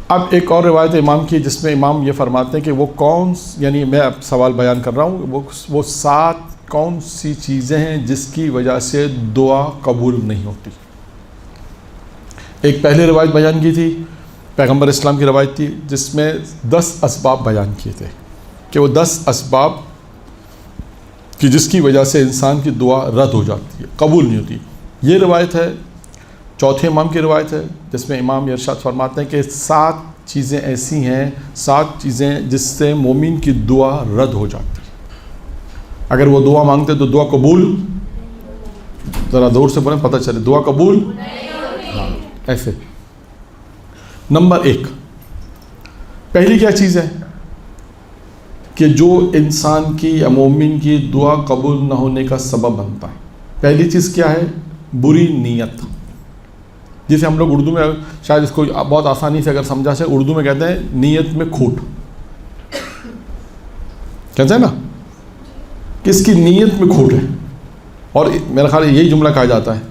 اب ایک اور روایت امام کی جس میں امام یہ فرماتے ہیں کہ وہ کون، یعنی میں اب سوال بیان کر رہا ہوں، وہ 7 کون سی چیزیں ہیں جس کی وجہ سے دعا قبول نہیں ہوتی. ایک پہلے روایت بیان کی تھی، پیغمبر اسلام کی روایت تھی، جس میں 10 اسباب بیان کیے تھے کہ وہ 10 اسباب کہ جس کی وجہ سے انسان کی دعا رد ہو جاتی ہے، قبول نہیں ہوتی. یہ روایت ہے چوتھے امام کی روایت ہے جس میں امام ارشاد فرماتے ہیں کہ 7 چیزیں ایسی ہیں، 7 چیزیں جس سے مومن کی دعا رد ہو جاتی ہے. اگر وہ دعا مانگتے تو دعا قبول، ذرا دور سے بولیں پتہ چلے، دعا قبول ہاں ایسے. نمبر 1 پہلی کیا چیز ہے کہ جو انسان کی یا مومن کی دعا قبول نہ ہونے کا سبب بنتا ہے. پہلی چیز کیا ہے؟ بری نیت، جسے ہم لوگ اردو میں شاید اس کو بہت آسانی سے اگر سمجھا سے اردو میں کہتے ہیں نیت میں کھوٹ. کہتے ہیں نا کہ اس کی نیت میں کھوٹ ہے، اور میرا خیال یہی جملہ کہا جاتا ہے.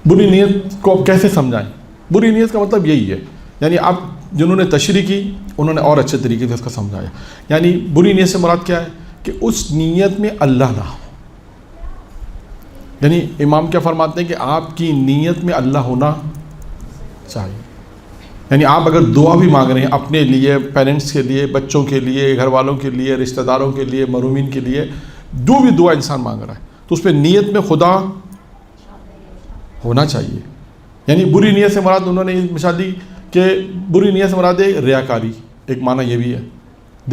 بری نیت کو آپ کیسے سمجھائیں؟ بری نیت کا مطلب یہی ہے، یعنی آپ جنہوں نے تشریح کی انہوں نے اور اچھے طریقے سے اس کو سمجھایا. یعنی بری نیت سے مراد کیا ہے کہ اس نیت میں اللہ نہ ہو. یعنی امام کیا فرماتے ہیں کہ آپ کی نیت میں اللہ ہونا چاہیے. یعنی آپ اگر دعا بھی مانگ رہے ہیں اپنے لیے، پیرنٹس کے لیے، بچوں کے لیے، گھر والوں کے لیے، رشتہ داروں کے لیے، محرومین کے لیے، جو بھی دعا انسان مانگ رہا ہے تو اس پہ نیت میں خدا ہونا چاہیے. یعنی بری نیت سے مراد انہوں نے یہ مثال دی کہ بری نیت سے مراد ہے ریاکاری. ایک معنی یہ بھی ہے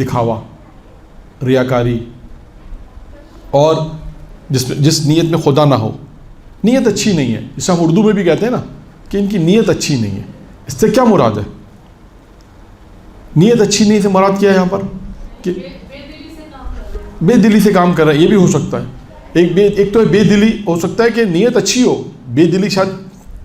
دکھاوا، ریاکاری، اور جس نیت میں خدا نہ ہو. نیت اچھی نہیں ہے، جسے ہم اردو میں بھی کہتے ہیں نا کہ ان کی نیت اچھی نہیں ہے. اس سے کیا مراد ہے؟ نیت اچھی نہیں سے مراد کیا ہے یہاں پر کہ بے دلی سے کام کر رہا ہے. یہ بھی ہو سکتا ہے، ایک تو بے دلی ہو سکتا ہے کہ نیت اچھی ہو، بے دلی شاید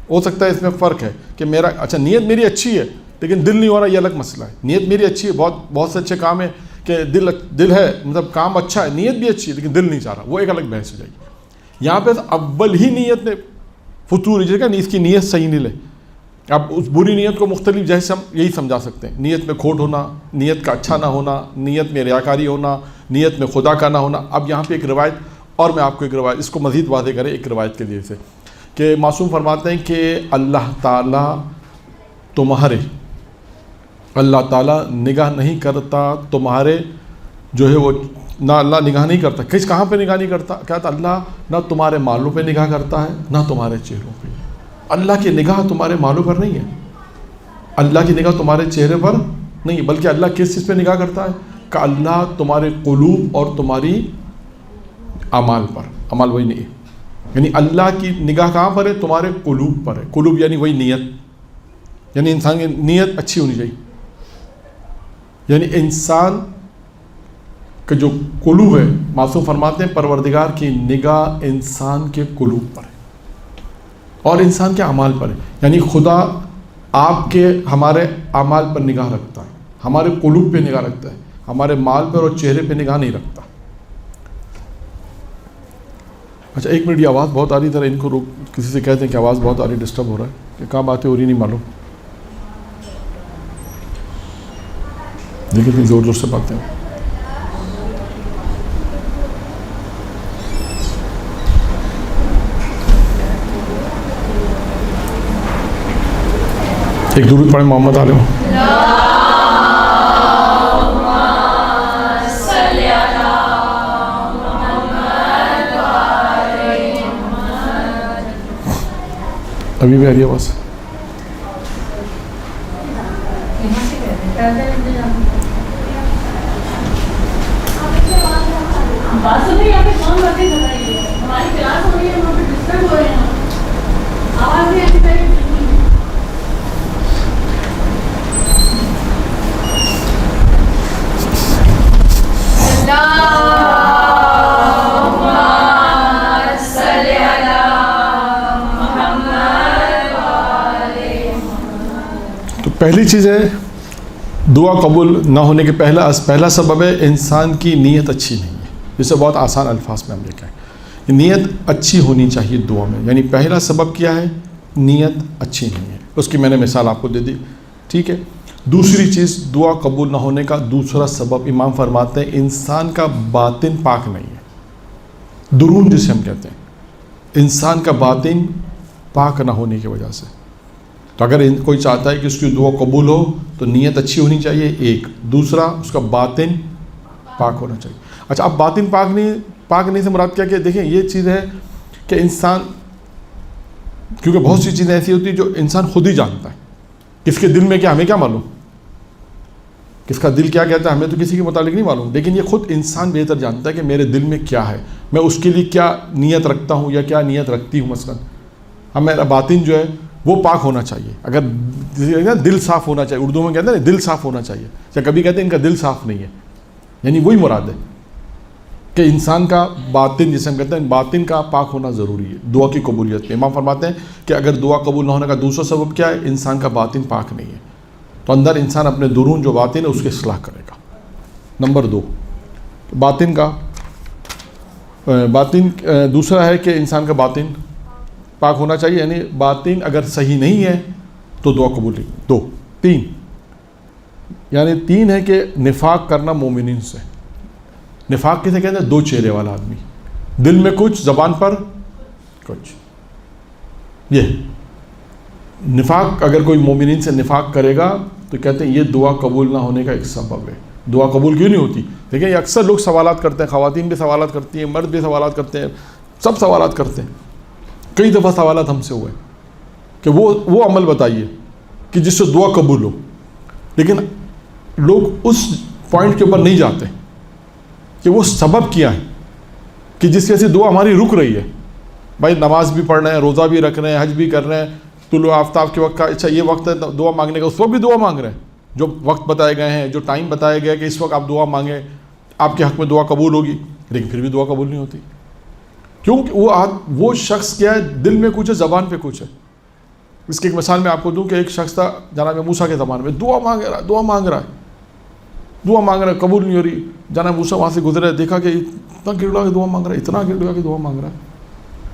ہو سکتا ہے. اس میں فرق ہے کہ میرا اچھا نیت میری اچھی ہے لیکن دل نہیں ہو رہا، یہ الگ مسئلہ ہے. نیت میری اچھی ہے، بہت سے اچھے کام ہے کہ دل ہے، مطلب کام اچھا ہے، نیت بھی اچھی ہے لیکن دل نہیں چاہ رہا، وہ ایک الگ بحث ہو جائے گی. یہاں پہ اول ہی نیت میں فطور جگہ نہیں، اس کی نیت صحیح نہیں لے. اب اس بری نیت کو مختلف جیسے ہم یہی سمجھا سکتے ہیں، نیت میں کھوٹ ہونا، نیت کا اچھا نہ ہونا، نیت میں ریاکاری ہونا، نیت میں خدا کا نہ ہونا. اب یہاں پہ ایک روایت، اور میں آپ کو ایک روایت اس کو مزید واضح کریں ایک روایت کے ذریعے سے کہ معصوم فرماتے ہیں کہ اللہ تعالیٰ نگاہ نہیں کرتا تمہارے جو ہے وہ، نہ اللہ نگاہ نہیں کرتا. کہاں پہ نگاہ نہیں کرتا؟ کہتا اللہ نہ تمہارے مالوں پہ نگاہ کرتا ہے نہ تمہارے چہروں پہ. اللہ کی نگاہ تمہارے مالوں پر نہیں ہے، اللہ کی نگاہ تمہارے چہرے پر نہیں ہے، بلکہ اللہ کس چیز پہ نگاہ کرتا ہے کہ اللہ تمہارے قلوب اور تمہاری اعمال پر. اعمال وہی نہیں ہے، یعنی اللہ کی نگاہ کہاں پر ہے؟ تمہارے قلوب پر ہے. قلوب یعنی وہی نیت، یعنی انسان کی نیت اچھی ہونی چاہیے. یعنی انسان کا جو قلوب ہے، معصوم فرماتے ہیں پروردگار کی نگاہ انسان کے قلوب پر ہے اور انسان کے اعمال پر ہے. یعنی خدا آپ کے ہمارے اعمال پر نگاہ رکھتا ہے، ہمارے قلوب پہ نگاہ رکھتا ہے، ہمارے مال پر اور چہرے پہ نگاہ نہیں رکھتا. اچھا 1 منٹ، یہ آواز بہت آ رہی، ذرا ان کو روک، کسی سے کہتے ہیں کہ آواز بہت آ رہی، ڈسٹرب ہو رہا ہے، کہ کہاں باتیں ہو رہی نہیں معلوم. دیکھیں زور سے باتیں ہو. ایک درود پڑھیں محمد علیہ. ابھی بھی آ رہی ہے بس. تو پہلی چیز ہے دعا قبول نہ ہونے کے پہلا سبب ہے انسان کی نیت اچھی نہیں ہے. جسے بہت آسان الفاظ میں ہم یہ کہیں کہ نیت اچھی ہونی چاہیے دعا میں. یعنی پہلا سبب کیا ہے؟ نیت اچھی نہیں ہے. اس کی میں نے مثال آپ کو دے دی، ٹھیک ہے. دوسری چیز دعا قبول نہ ہونے کا دوسرا سبب امام فرماتے ہیں انسان کا باطن پاک نہیں ہے، درون جسے ہم کہتے ہیں، انسان کا باطن پاک نہ ہونے کی وجہ سے۔ تو اگر کوئی چاہتا ہے کہ اس کی دعا قبول ہو تو نیت اچھی ہونی چاہیے، ایک، دوسرا اس کا باطن پاک ہونا چاہیے۔ اچھا، اب باطن پاک نہیں سے مراد کیا کہ دیکھیں یہ چیز ہے کہ انسان، کیونکہ بہت سی چیزیں ایسی ہوتی ہیں جو انسان خود ہی جانتا ہے، کس کے دل میں کیا، ہمیں کیا معلوم، کس کا دل کیا کہتا ہے ہمیں تو کسی کے متعلق نہیں معلوم، لیکن یہ خود انسان بہتر جانتا ہے کہ میرے دل میں کیا ہے، میں اس کے لیے کیا نیت رکھتا ہوں یا کیا نیت رکھتی ہوں۔ مثلا ہم میرا باطن جو ہے وہ پاک ہونا چاہیے، اگر دل صاف ہونا چاہیے، اردو میں کہتے ہیں دل صاف ہونا چاہیے، یا کبھی کہتے ہیں ان کا دل صاف نہیں ہے، یعنی وہی مراد ہے کہ انسان کا باطن جسے ہم کہتے ہیں باطن کا پاک ہونا ضروری ہے دعا کی قبولیت میں۔ امام فرماتے ہیں کہ اگر دعا قبول نہ ہونے کا دوسرا سبب کیا ہے، انسان کا باطن پاک نہیں ہے، تو اندر انسان اپنے درون جو باطن ہے اس کی اصلاح کرے گا۔ نمبر 2 باطن دوسرا ہے کہ انسان کا باطن پاک ہونا چاہیے، یعنی باطن اگر صحیح نہیں ہے تو دعا قبول نہیں۔ 3 یعنی 3 ہے کہ نفاق کرنا مومنین سے۔ نفاق کسے کہتے ہیں؟ 2 چہرے والا آدمی، دل میں کچھ زبان پر کچھ۔ یہ نفاق، اگر کوئی مومنین سے نفاق کرے گا تو کہتے ہیں یہ دعا قبول نہ ہونے کا ایک سبب ہے۔ دعا قبول کیوں نہیں ہوتی؟ دیکھیں یہ اکثر لوگ سوالات کرتے ہیں، خواتین بھی سوالات کرتی ہیں، مرد بھی سوالات کرتے ہیں، سب سوالات کرتے ہیں۔ کئی دفعہ سوالات ہم سے ہوئے کہ وہ عمل بتائیے کہ جس سے دعا قبول ہو، لیکن لوگ اس پوائنٹ کے اوپر نہیں جاتے کہ وہ سبب کیا ہے کہ جس کی وجہ سے دعا ہماری رک رہی ہے۔ بھائی نماز بھی پڑھ رہے ہیں، روزہ بھی رکھ رہے ہیں، حج بھی کر رہے ہیں، طلوع آفتاب کے وقت کا اچھا یہ وقت ہے دعا مانگنے کا، اس وقت بھی دعا مانگ رہے ہیں، جو وقت بتائے گئے ہیں، جو ٹائم بتایا گیا کہ اس وقت آپ دعا مانگیں آپ کے حق میں دعا قبول ہوگی، لیکن پھر بھی دعا قبول نہیں ہوتی۔ کیونکہ وہ شخص کیا ہے، دل میں کچھ ہے، زبان پہ کچھ ہے۔ اس کی ایک مثال میں آپ کو دوں کہ ایک شخص تھا جناب موسیٰ کے زمانے میں، دعا مانگ رہا ہے، قبول نہیں ہو رہی۔ جناب موسیٰ وہاں سے گزرے، دیکھا کہ اتنا گڑگڑا کے دعا مانگ رہا ہے، اتنا گڑگڑا کے دعا مانگ رہا ہے،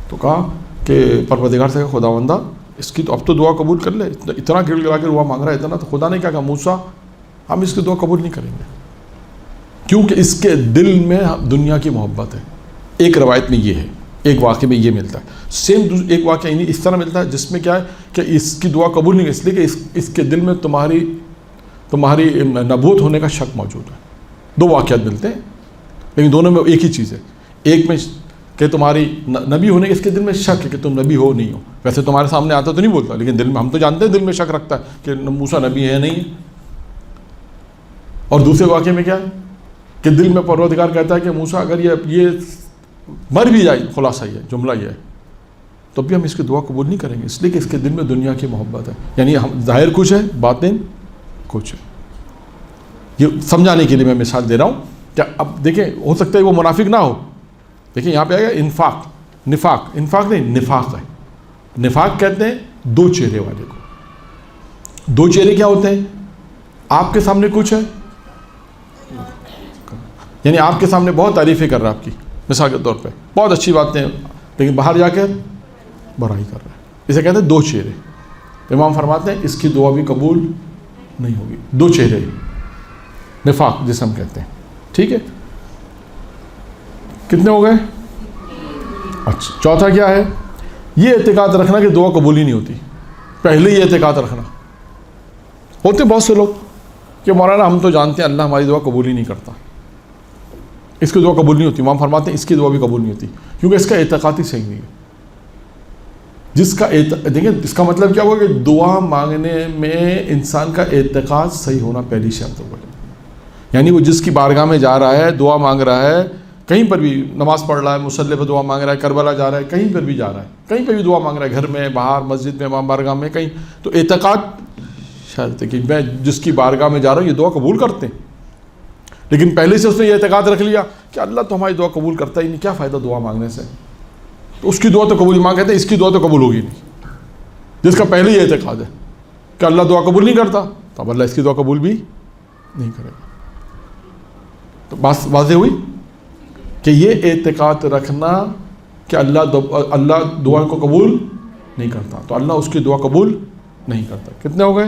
تو کہا کہ پروردگار سے خداوندہ اس کی تو اب تو دعا قبول کر لے، اتنا گڑگڑا کے دعا مانگ رہا ہے اتنا، تو خدا نے کیا کہا، موسیٰ ہم اس کی دعا قبول نہیں کریں گے، کیونکہ اس کے دل میں دنیا کی محبت ہے۔ ایک روایت میں یہ ہے، ایک واقعے میں یہ ملتا ہے، سیم ایک واقعہ اس طرح ملتا ہے جس میں کیا ہے کہ اس کی دعا قبول نہیں، اس لیے کہ اس کے دل میں تمہاری نبوت ہونے کا شک موجود ہے۔ 2 واقعات ملتے ہیں لیکن دونوں میں ایک ہی چیز ہے، ایک میں کہ تمہاری نبی ہونے کے اس کے دل میں شک ہے کہ تم نبی ہو نہیں ہو، ویسے تمہارے سامنے آتا تو نہیں بولتا، لیکن دل میں ہم تو جانتے ہیں دل میں شک رکھتا ہے کہ موسیٰ نبی ہے نہیں ہے۔ اور دوسرے واقعے میں کیا ہے کہ دل میں پروردگار کہتا ہے کہ موسیٰ اگر یہ مر بھی جائے، خلاصہ یہ جملہ یہ ہے، تو بھی ہم اس کی دعا قبول نہیں کریں گے، اس لیے کہ اس کے دل میں دنیا کی محبت ہے۔ یعنی ہم ظاہر کچھ ہے، باطن کچھ ہے۔ یہ سمجھانے کے لیے میں مثال دے رہا ہوں کہ اب دیکھیں ہو سکتا ہے وہ منافق نہ ہو، دیکھیں یہاں پہ آئے گا انفاق نہیں، نفاق ہے۔ نفاق کہتے ہیں 2 چہرے والے کو۔ 2 چہرے کیا ہوتے ہیں؟ آپ کے سامنے کچھ ہے، یعنی آپ کے سامنے بہت تعریفیں کر رہا ہے آپ کی، مثال کے طور پہ بہت اچھی باتیں، لیکن باہر جا کے برائی کر رہا ہے، اسے کہتے ہیں 2 چہرے۔ امام فرماتے ہیں اس کی دعا بھی قبول نہیں ہوگی۔ 2 چہرے، نفاق جسے ہم کہتے ہیں، ٹھیک ہے؟ کتنے ہو گئے؟ اچھا، چوتھا کیا ہے؟ یہ اعتقاد رکھنا کہ دعا قبول ہی نہیں ہوتی، پہلے یہ اعتقاد رکھنا۔ ہوتے بہت سے لوگ کہ مولانا ہم تو جانتے ہیں اللہ ہماری دعا قبول ہی نہیں کرتا، اس کی دعا قبول نہیں ہوتی۔ امام فرماتے ہیں اس کی دعا بھی قبول نہیں ہوتی، کیونکہ اس کا اعتقاد ہی صحیح نہیں ہے۔ دیکھیں اس کا مطلب کیا ہوا کہ دعا مانگنے میں انسان کا اعتقاد صحیح ہونا پہلی شرط ہو گئی۔ یعنی وہ جس کی بارگاہ میں جا رہا ہے، دعا مانگ رہا ہے، کہیں پر بھی نماز پڑھ رہا ہے، مصلی پہ دعا مانگ رہا ہے، کربلا جا رہا ہے، کہیں پر بھی جا رہا ہے، کہیں پہ بھی دعا مانگ رہا ہے، گھر میں، باہر، مسجد میں، امام بارگاہ میں، کہیں، تو اعتقاد شرط ہے کہ میں جس کی بارگاہ میں جا رہا ہوں یہ دعا قبول کرتے ہیں۔ لیکن پہلے سے اس نے یہ اعتقاد رکھ لیا کہ اللہ تو ہماری دعا قبول کرتا ہی نہیں، کیا فائدہ دعا مانگنے سے، تو اس کی دعا تو قبول، ماں کہتے ہیں اس کی دعا تو قبول ہوگی نہیں۔ جس کا پہلے یہ اعتقاد ہے کہ اللہ دعا قبول نہیں کرتا، تو اب اللہ اس کی دعا قبول بھی نہیں کرے گا۔ تو بات واضح ہوئی کہ یہ اعتقاد رکھنا کہ اللہ دعا کو قبول نہیں کرتا، تو اللہ اس کی دعا قبول نہیں کرتا۔ کتنے ہو گئے؟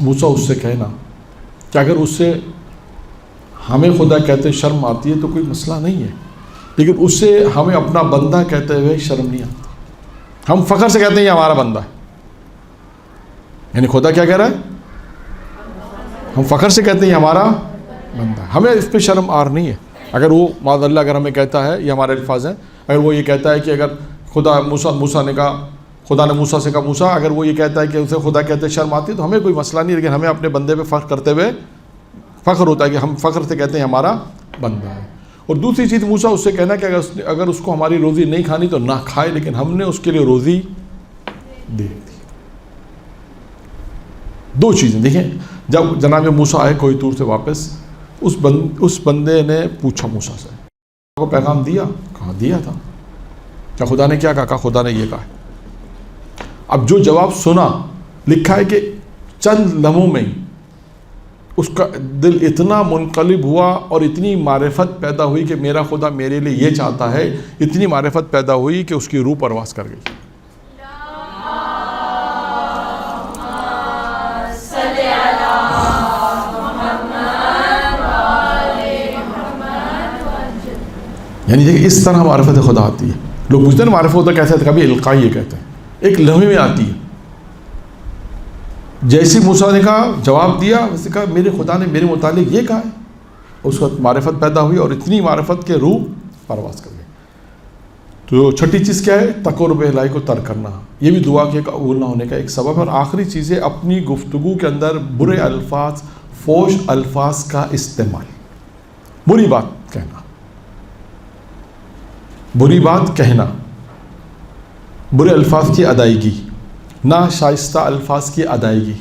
موسیٰ اس سے کہنا کہ اگر اس سے ہمیں خدا کہتے شرم آتی ہے تو کوئی مسئلہ نہیں ہے، لیکن اس سے ہمیں اپنا بندہ کہتے ہوئے شرم نہیں آتی۔ ہم فخر سے کہتے ہیں یہ ہمارا بندہ ہے، یعنی خدا کیا کہہ رہا ہے؟ ہم فخر سے کہتے ہیں یہ ہمارا بندہ ہے، ہمیں اس پہ شرم آر نہیں ہے۔ اگر وہ معاذ اللہ اگر ہمیں کہتا ہے، یہ ہمارے الفاظ ہیں، اگر وہ یہ کہتا ہے کہ اگر موسیٰ نے کہا، خدا نے موسیٰ سے کہا موسیٰ اگر وہ یہ کہتا ہے کہ اسے خدا کہتے شرم آتی ہے تو ہمیں کوئی مسئلہ نہیں، لیکن ہمیں اپنے بندے پہ فخر کرتے ہوئے فخر ہوتا ہے کہ ہم فخر سے کہتے ہیں ہمارا بندہ ہے۔ اور دوسری چیز موسیٰ اس سے کہنا کہ اگر اس کو ہماری روزی نہیں کھانی تو نہ کھائے، لیکن ہم نے اس کے لیے روزی دے دی۔ دو چیزیں دیکھیں، جب جناب موسیٰ آئے کوہ طور سے واپس، اس بندے نے پوچھا موسیٰ سے کو پیغام دیا؟ کہا دیا تھا۔ کیا خدا نے کیا کہا؟ خدا نے یہ کہا۔ اب جو جواب سنا، لکھا ہے کہ چند لمحوں میں اس کا دل اتنا منقلب ہوا اور اتنی معرفت پیدا ہوئی کہ میرا خدا میرے لیے یہ چاہتا ہے، اتنی معرفت پیدا ہوئی کہ اس کی روح پرواز کر گئی۔ یعنی دیکھیں اس طرح معرفت خدا آتی ہے۔ لوگ پوچھتے ہیں معرفت ہوتا کیسے؟ کبھی القائی یہ کہتے ہیں، ایک لمحے میں آتی ہے۔ جیسی موسیٰ نے کہا جواب دیا، ویسے کہا میرے خدا نے میرے متعلق یہ کہا ہے، اس وقت معرفت پیدا ہوئی اور اتنی معرفت کے روح پرواز کر گئی۔ تو چھٹی چیز کیا ہے؟ تقرب الہی کو ترک کرنا، یہ بھی دعا کے قبول نہ ہونے کا ایک سبب ہے۔ اور آخری چیز ہے اپنی گفتگو کے اندر برے الفاظ، فحش الفاظ کا استعمال، بری بات کہنا، بری بات کہنا، برے الفاظ کی ادائیگی، نہ شائستہ الفاظ کی ادائیگی،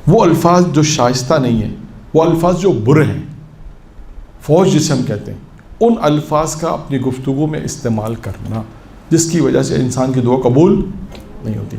وہ الفاظ جو شائستہ نہیں ہیں، وہ الفاظ جو برے ہیں، فحش جسے ہم کہتے ہیں، ان الفاظ کا اپنی گفتگو میں استعمال کرنا، جس کی وجہ سے انسان کی دعا قبول نہیں ہوتی۔